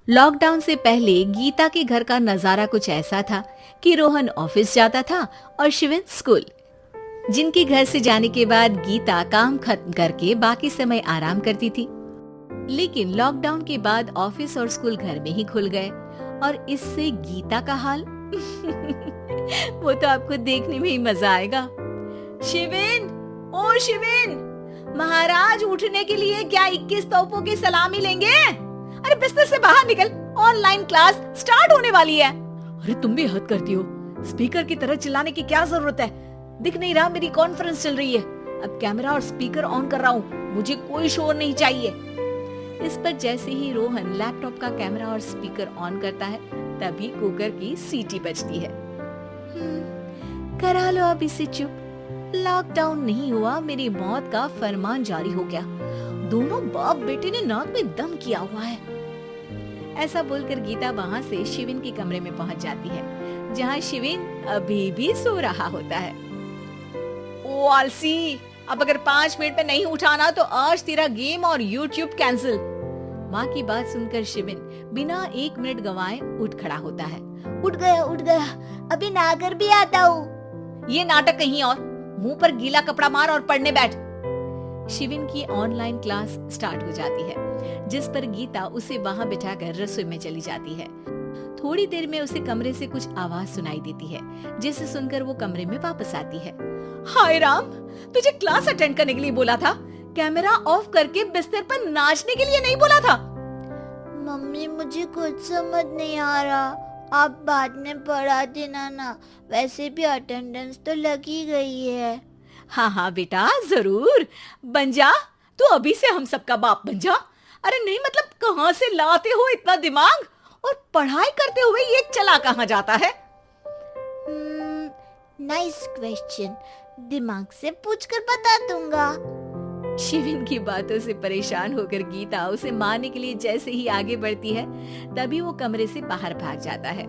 Lockdown से पहले गीता के घर का नजारा कुछ ऐसा था कि रोहन ऑफिस जाता था और शिविन स्कूल। जिनके घर से जाने के बाद गीता काम खत्म करके बाकी समय आराम करती थी। लेकिन लॉकडाउन के बाद ऑफिस और स्कूल घर में ही खुल गए और इससे गीता का हाल वो तो आपको देखने में ही मजा आएगा। शिविन, ओ शिविन, महाराज उठने के लिए क्या 21 तोपों की सलामी लेंगे? अरे बिस्तर से बाहर निकल, ऑनलाइन क्लास स्टार्ट होने वाली है। अरे तुम भी हद करती हो, स्पीकर की तरह चिल्लाने की क्या जरूरत है? दिख नहीं रहा मेरी कॉन्फ्रेंस चल रही है। अब कैमरा और स्पीकर ऑन कर रहा हूँ, मुझे कोई शोर नहीं चाहिए। इस पर जैसे ही रोहन लैपटॉप का कैमरा और स्पीकर ऑन करता है तभी कुकर की सीटी बजती है। करा लो अब इसे चुप, लॉकडाउन नहीं हुआ, मेरी मौत का फरमान जारी हो गया। दोनों बाप बेटे ने नाक में दम किया हुआ है। ऐसा बोलकर गीता वहाँ से शिविन के कमरे में पहुँच जाती है, जहाँ शिविन अभी भी सो रहा होता है। ओ आलसी, अब अगर 5 मिनट में नहीं उठाना तो आज तेरा गेम और यूट्यूब कैंसिल। माँ की बात सुनकर शिविन बिना 1 मिनट गंवाए उठ खड़ा होता है। उठ गया, अभी नहाकर भी आता हूँ। ये नाटक कहीं और, मुंह पर गीला कपड़ा मार और पढ़ने बैठ। शिविन की ऑनलाइन क्लास स्टार्ट हो जाती है, जिस पर गीता उसे वहाँ बिठाकर रसोई में चली जाती है। थोड़ी देर में उसे कमरे से कुछ आवाज सुनाई देती है, जिसे सुनकर वो कमरे में वापस आती है। हाय राम, तुझे क्लास अटेंड करने के लिए बोला था, कैमरा ऑफ करके बिस्तर पर नाचने के लिए नहीं बोला था। मम्मी मुझे कुछ समझ नहीं आ रहा, आप बाद में पढ़ा देना ना, वैसे भी अटेंडेंस तो लगी गई है। हाँ हाँ बेटा, जरूर बन जा, तू अभी से हम सबका बाप बन जा। अरे नहीं मतलब कहाँ से लाते हो इतना दिमाग, और पढ़ाई करते हुए ये चला कहाँ जाता है? नाइस क्वेश्चन, दिमाग से पूछकर बता दूंगा। शिविन की बातों से परेशान होकर गीता उसे मारने के लिए जैसे ही आगे बढ़ती है तभी वो कमरे से बाहर भाग जाता है।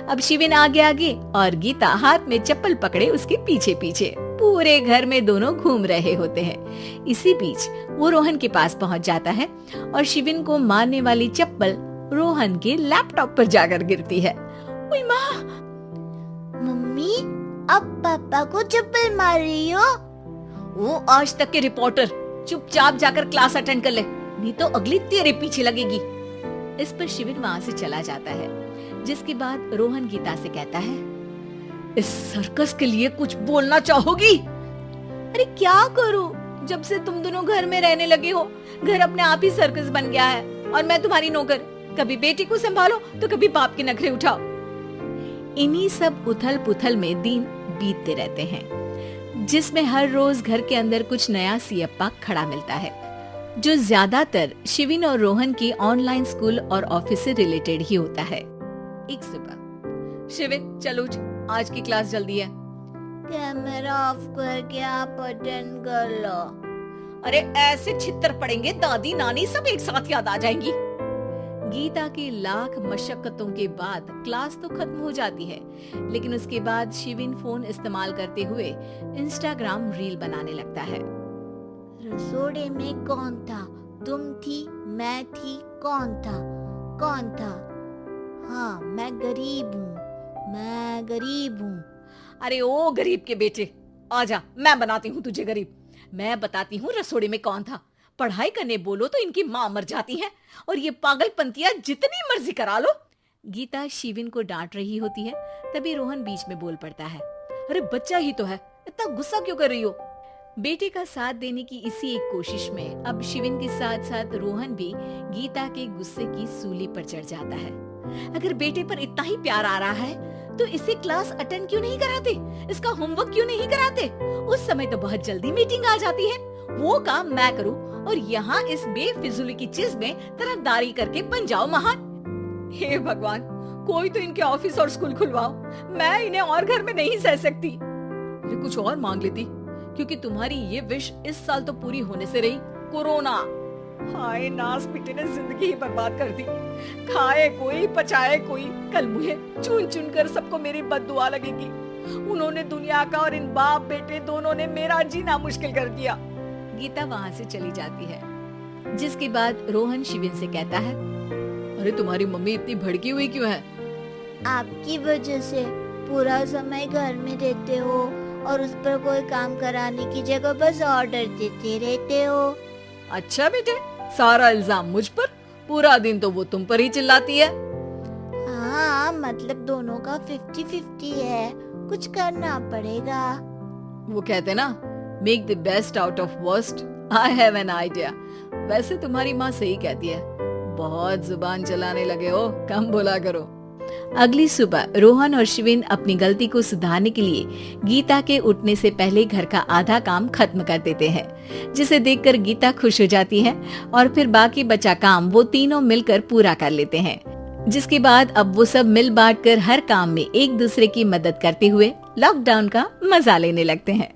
अब शिविन आगे आगे और गीता हाथ में चप्पल पकड़े उसके पीछे पीछे पूरे घर में दोनों घूम रहे होते हैं। इसी बीच वो रोहन के पास पहुंच जाता है और शिविन को मारने वाली चप्पल रोहन के लैपटॉप पर जाकर गिरती है। ओए माँ! मम्मी, अब पापा को चप्पल मार रही हो? वो आज तक के रिपोर्टर, चुपचाप जाकर क्लास अटेंड कर ले, नहीं तो अगली तेरे पीछे लगेगी। इस पर शिविन वहाँ से चला जाता है, जिसके बाद रोहन गीता से कहता है, इस सर्कस के लिए कुछ बोलना चाहोगी? अरे क्या करूं, जब से तुम दोनों घर में रहने लगे हो, घर अपने आप ही सर्कस बन गया है और मैं तुम्हारी नौकर, कभी बेटी को संभालो तो कभी बाप के नखरे उठाओ। इन्हीं सब उथल पुथल में दिन बीतते रहते हैं, जिसमें हर रोज घर के अंदर कुछ नया सियप्पा खड़ा मिलता है, जो ज्यादातर शिविन और रोहन की ऑनलाइन स्कूल और ऑफिस से रिलेटेड ही होता है। एक सुबह, शिविन चल उठ, आज की क्लास जल्दी है। कैमरा ऑफ करके आप अटेंड कर लो। अरे ऐसे छित्तर पड़ेंगे, दादी नानी सब एक साथ याद आ जाएंगी। गीता की लाख मशक्कतों के बाद क्लास तो खत्म हो जाती है, लेकिन उसके बाद शिविन फोन इस्तेमाल करते हुए इंस्टाग्राम रील बनाने लगता है। रसोड़े में कौन था? तुम थी, मैं थी, कौन था? हाँ, मैं गरीब हूँ। अरे ओ गरीब के बेटे, आजा, मैं बनाती हूँ तुझे गरीब। मैं बताती हूँ रसोड़े में कौन था। पढ़ाई करने बोलो तो इनकी माँ मर जाती है, और ये पागलपंतियां जितनी मर्जी करा लो। गीता शिविन को डांट रही होती है, तभी रोहन बीच में बोल पड़ता है, अरे बच्चा ही तो है, इतना गुस्सा क्यों कर रही हो? बेटे का साथ देने की इसी एक कोशिश में अब शिविन के साथ साथ रोहन भी गीता के गुस्से की सूली पर चढ़ जाता है। अगर बेटे पर इतना ही प्यार आ रहा है तो इसे क्लास अटेंड क्यों नहीं कराते, इसका होमवर्क क्यों नहीं कराते? उस समय तो बहुत जल्दी मीटिंग आ जाती है, वो काम मैं करूँ और यहाँ इस बेफिजूली की चीज में तरफदारी करके बन जाओ महान। हे भगवान, कोई तो इनके ऑफिस और स्कूल खुलवाओ, मैं इन्हें और घर में नहीं सह सकती। अरे कुछ और मांग लेती, क्योंकि तुम्हारी ये विश इस साल तो पूरी होने से रही, कोरोना। हाय नास बेटे ने जिंदगी ही बर्बाद कर दी, खाए कोई पचाए कोई, कल मुझे चुन चुन कर सबको मेरी बद्दुआ लगेगी। उन्होंने दुनिया का और इन बाप बेटे दोनों ने मेरा जीना मुश्किल कर दिया। गीता वहाँ से चली जाती है, जिसके बाद रोहन शिविन से कहता है, अरे तुम्हारी मम्मी इतनी भड़की हुई क्यों है? आपकी वजह से पूरा समय घर में रहते हो और उस पर कोई काम कराने की जगह बस ऑर्डर देते रहते हो। अच्छा बेटे, सारा इल्जाम मुझ पर? पूरा दिन तो वो तुम पर ही चिल्लाती है। हाँ, मतलब दोनों का 50-50 है, कुछ करना पड़ेगा। वो कहते ना, make the best out of worst. I have an idea. वैसे तुम्हारी माँ सही कहती है, बहुत जुबान चलाने लगे हो, कम बोला करो। अगली सुबह रोहन और शिविन अपनी गलती को सुधारने के लिए गीता के उठने से पहले घर का आधा काम खत्म कर देते हैं, जिसे देखकर गीता खुश हो जाती है और फिर बाकी बचा काम वो तीनों मिलकर पूरा कर लेते हैं। जिसके बाद अब वो सब मिल बांट कर हर काम में एक दूसरे की मदद करते हुए लॉकडाउन का मजा लेने लगते हैं।